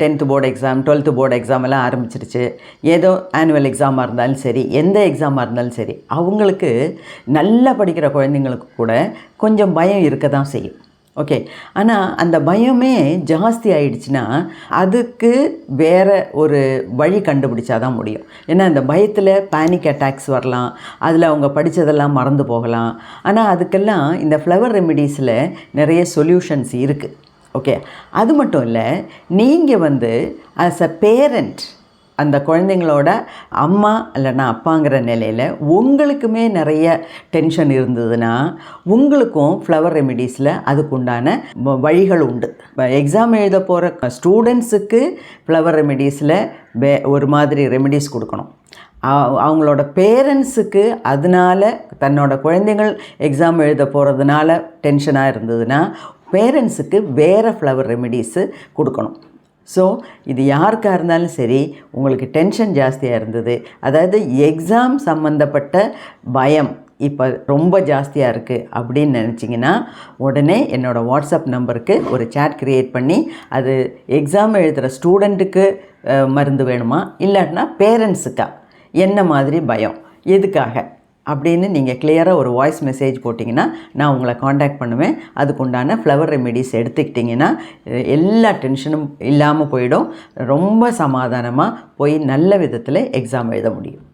10th board exam 12th board exam எல்லாம் ஆரம்பிச்சிருச்சு. ஏதோ ஆனுவல் எக்ஸாமாக இருந்தாலும் சரி, எந்த எக்ஸாமாக இருந்தாலும் சரி, அவங்களுக்கு நல்லா படிக்கிற குழந்தைங்களுக்கு கூட கொஞ்சம் பயம் இருக்க தான் செய்யும். ஓகே, ஆனால் அந்த பயமே ஜாஸ்தி ஆயிடுச்சுன்னா அதுக்கு வேறு ஒரு வழி கண்டுபிடிச்சா தான் முடியும். ஏன்னா அந்த பயத்தில் பேனிக் அட்டாக்ஸ் வரலாம், அதில் அவங்க படித்ததெல்லாம் மறந்து போகலாம். ஆனால் அதுக்கெல்லாம் இந்த ஃப்ளவர் ரெமிடிஸில் நிறைய சொல்யூஷன்ஸ் இருக்குது. ஓகே, அது மட்டும் இல்லை, நீங்கள் ஆஸ் அ பேரண்ட் அந்த குழந்தைங்களோட அம்மா இல்லைனா அப்பாங்கிற நிலையில் உங்களுக்குமே நிறைய டென்ஷன் இருந்ததுன்னா உங்களுக்கும் ஃப்ளவர் ரெமிடிஸில் அதுக்குண்டான வழிகள் உண்டு. எக்ஸாம் எழுத போகிற ஸ்டூடெண்ட்ஸுக்கு ஃப்ளவர் ரெமிடிஸில் ஒரு மாதிரி ரெமிடிஸ் கொடுக்கணும். அவங்களோட பேரண்ட்ஸுக்கு அதனால் தன்னோட குழந்தைகள் எக்ஸாம் எழுத போகிறதுனால டென்ஷனாக இருந்ததுன்னா பேரண்ட்ஸுக்கு வேறு ஃப்ளவர் ரெமிடிஸு கொடுக்கணும். ஸோ இது யாருக்காக இருந்தாலும் சரி, உங்களுக்கு டென்ஷன் ஜாஸ்தியாக இருந்தது, அதாவது எக்ஸாம் சம்மந்தப்பட்ட பயம் இப்போ ரொம்ப ஜாஸ்தியாக இருக்குது அப்படின்னு நினச்சிங்கன்னா உடனே என்னோடய வாட்ஸ்அப் நம்பருக்கு ஒரு சேட் க்ரியேட் பண்ணி, அது எக்ஸாம் எழுதுகிற ஸ்டூடெண்ட்டுக்கு மருந்து வேணுமா இல்லாட்டினா பேரண்ட்ஸுக்கா, என்ன மாதிரி பயம், எதுக்காக அப்படின்னு நீங்கள் கிளியராக ஒரு வாய்ஸ் மெசேஜ் போட்டிங்கன்னா நான் உங்களை காண்டாக்ட் பண்ணுவேன். அதுக்குண்டான ஃப்ளவர் ரெமிடிஸ் எடுத்துக்கிட்டிங்கன்னா எல்லா டென்ஷனும் இல்லாமல் போயிடும். ரொம்ப சமாதானமாக போய் நல்ல விதத்தில் எக்ஸாம் எழுத முடியும்.